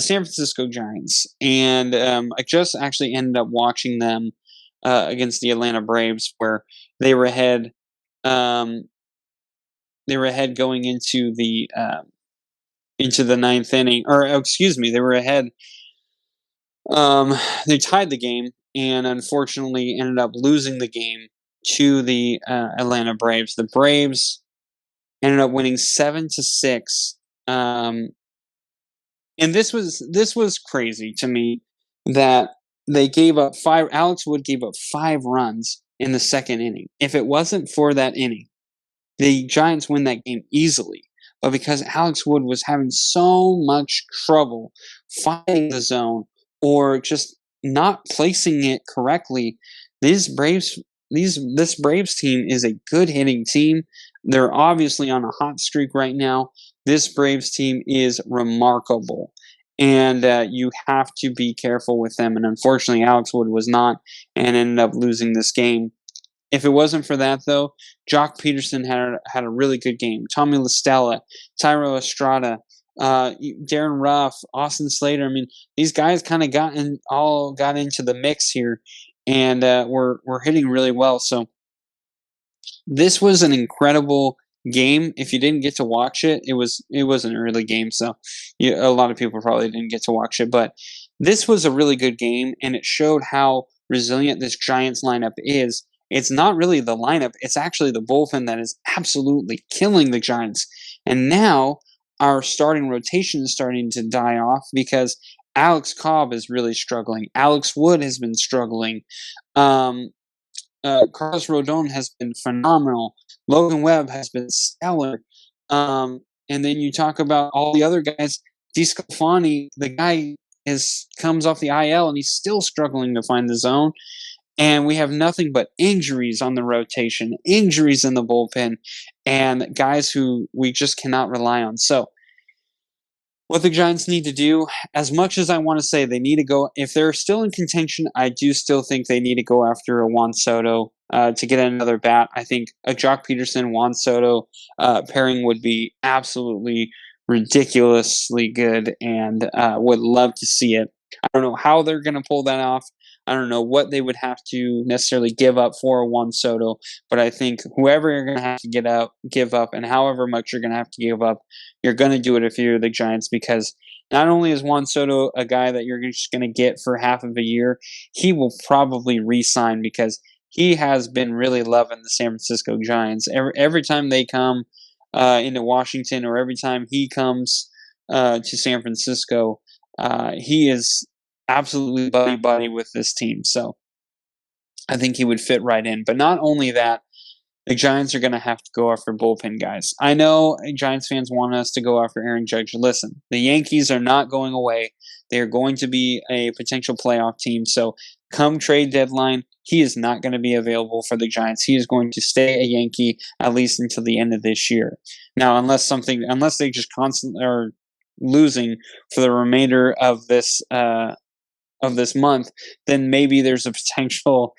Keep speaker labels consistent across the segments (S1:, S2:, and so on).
S1: San Francisco Giants, and I just actually ended up watching them against the Atlanta Braves, where they were ahead. Um, they were ahead going into the ninth inning, or excuse me, they were ahead. They tied the game, and unfortunately ended up losing the game to the Atlanta Braves. The Braves ended up winning 7-6. And this was crazy to me that they gave up five. Alex Wood gave up 5 runs in the second inning. If it wasn't for that inning, the Giants win that game easily. But because Alex Wood was having so much trouble finding the zone or just not placing it correctly, this Braves team is a good hitting team. They're obviously on a hot streak right now. This Braves team is remarkable, and you have to be careful with them. And unfortunately, Alex Wood was not, and ended up losing this game. If it wasn't for that, though, Jock Peterson had a really good game. Tommy La Stella, Tyro Estrada, Darren Ruff, Austin Slater. I mean, these guys kind of got into the mix here, and we're hitting really well. So this was an incredible game. If you didn't get to watch it, it was an early game, so a lot of people probably didn't get to watch it. But this was a really good game, and it showed how resilient this Giants lineup is. It's not really the lineup; it's actually the bullpen that is absolutely killing the Giants. And now our starting rotation is starting to die off because Alex Cobb is really struggling. Alex Wood has been struggling. Carlos Rodon has been phenomenal. Logan Webb has been stellar. And then you talk about all the other guys. DeSclafani, the guy comes off the IL and he's still struggling to find the zone. And we have nothing but injuries on the rotation, injuries in the bullpen, and guys who we just cannot rely on. So what the Giants need to do, as much as I want to say they need to go, if they're still in contention, I do still think they need to go after a Juan Soto to get another bat. I think a Jock Peterson, Juan Soto pairing would be absolutely ridiculously good, and would love to see it. I don't know how they're going to pull that off. I don't know what they would have to necessarily give up for a Juan Soto, but I think whoever you're going to have to give up, and however much you're going to have to give up, you're going to do it if you're the Giants, because not only is Juan Soto a guy that you're just going to get for half of a year, he will probably re-sign because he has been really loving the San Francisco Giants. Every time they come into Washington, or every time he comes to San Francisco, he is absolutely buddy with this team. So I think he would fit right in. But not only that, the Giants are going to have to go after bullpen guys. I know Giants fans want us to go after Aaron Judge. Listen, the Yankees are not going away. They're going to be a potential playoff team. So come trade deadline, he is not going to be available for the Giants. He is going to stay a Yankee at least until the end of this year. Now, unless they just constantly are losing for the remainder of this month, then maybe there's a potential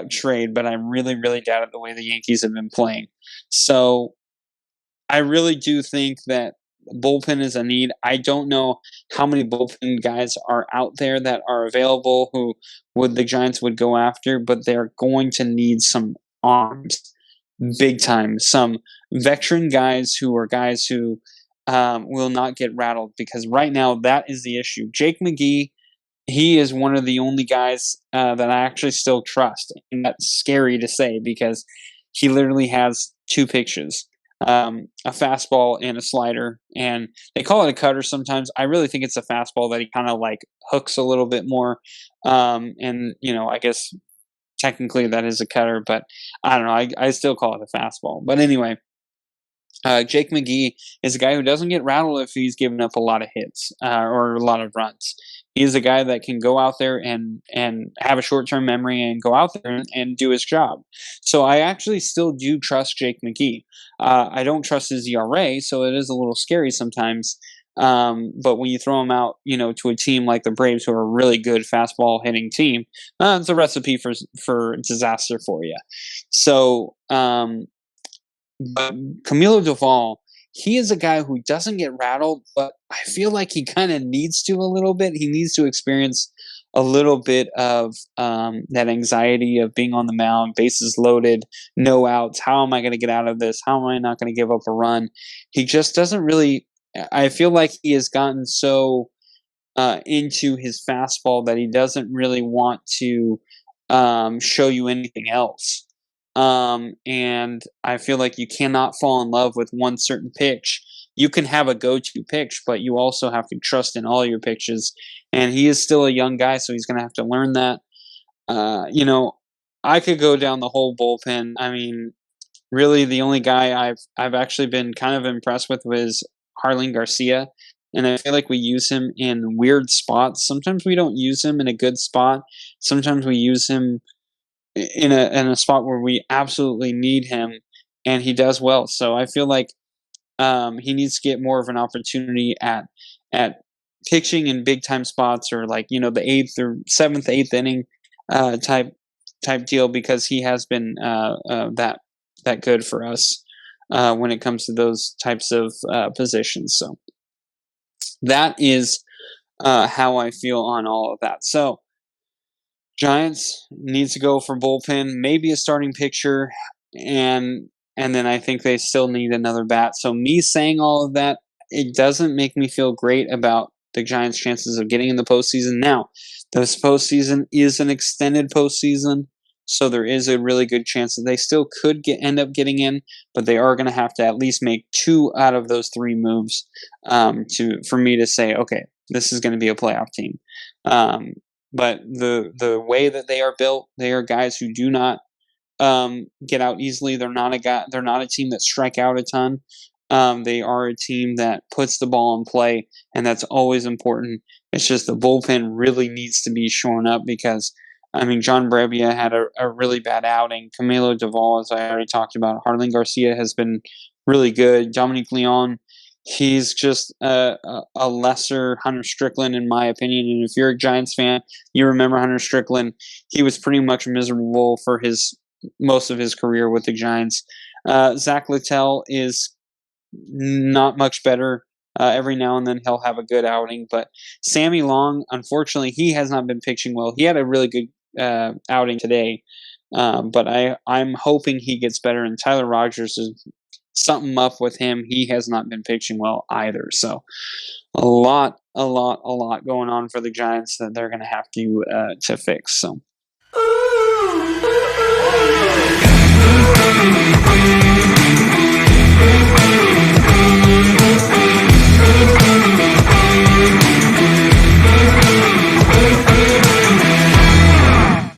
S1: trade, but I really, really doubt it the way the Yankees have been playing. So I really do think that bullpen is a need. I don't know how many bullpen guys are out there that are available who the Giants would go after, but they're going to need some arms, big time. Some veteran guys who will not get rattled, because right now that is the issue. Jake McGee, he is one of the only guys that I actually still trust. And that's scary to say because he literally has 2 pitches, a fastball and a slider. And they call it a cutter sometimes. I really think it's a fastball that he kind of like hooks a little bit more. And, I guess technically that is a cutter, but I don't know. I still call it a fastball. But anyway, Jake McGee is a guy who doesn't get rattled if he's given up a lot of hits or a lot of runs. He's a guy that can go out there and have a short-term memory and go out there and do his job. So I actually still do trust Jake McGee. I don't trust his ERA, so it is a little scary sometimes. But when you throw him out, to a team like the Braves, who are a really good fastball hitting team, it's a recipe for disaster for you. So, but Camilo Doval, he is a guy who doesn't get rattled, but I feel like he kind of needs to a little bit. He needs to experience a little bit of that anxiety of being on the mound, bases loaded, no outs. How am I going to get out of this? How am I not going to give up a run? He just doesn't really. I feel like he has gotten so into his fastball that he doesn't really want to show you anything else. And I feel like you cannot fall in love with one certain pitch. You can have a go-to pitch, but you also have to trust in all your pitches. And he is still a young guy, so he's going to have to learn that. You know, I could go down the whole bullpen. I mean, really, the only guy I've actually been kind of impressed with was Harlan Garcia, and I feel like we use him in weird spots. Sometimes we don't use him in a good spot. Sometimes we use him in a spot where we absolutely need him, and he does well. So I feel like he needs to get more of an opportunity at pitching in big time spots, or like the eighth or seventh, eighth inning type deal, because he has been that good for us when it comes to those types of positions. So that is how I feel on all of that. So Giants needs to go for bullpen, maybe a starting pitcher, and then I think they still need another bat. So me saying all of that, it doesn't make me feel great about the Giants' chances of getting in the postseason. Now, this postseason is an extended postseason, so there is a really good chance that they still could end up getting in, but they are going to have to at least make 2 out of those 3 moves for me to say, okay, this is going to be a playoff team. But the way that they are built, they are guys who do not get out easily. They're not a team that strike out a ton. They are a team that puts the ball in play, and that's always important. It's just the bullpen really needs to be showing up, because I mean, John Brebbia had a really bad outing. Camilo Doval, as I already talked about. Harlan Garcia has been really good. Dominic Leon, he's just a lesser Hunter Strickland, in my opinion. And if you're a Giants fan, you remember Hunter Strickland. He was pretty much miserable for most of his career with the Giants. Zach Littell is not much better. Every now and then he'll have a good outing. But Sammy Long, unfortunately, he has not been pitching well. He had a really good outing today. But I'm hoping he gets better. And Tyler Rogers is something up with him. He has not been pitching well either. So a lot going on for the Giants that they're going to have to fix. So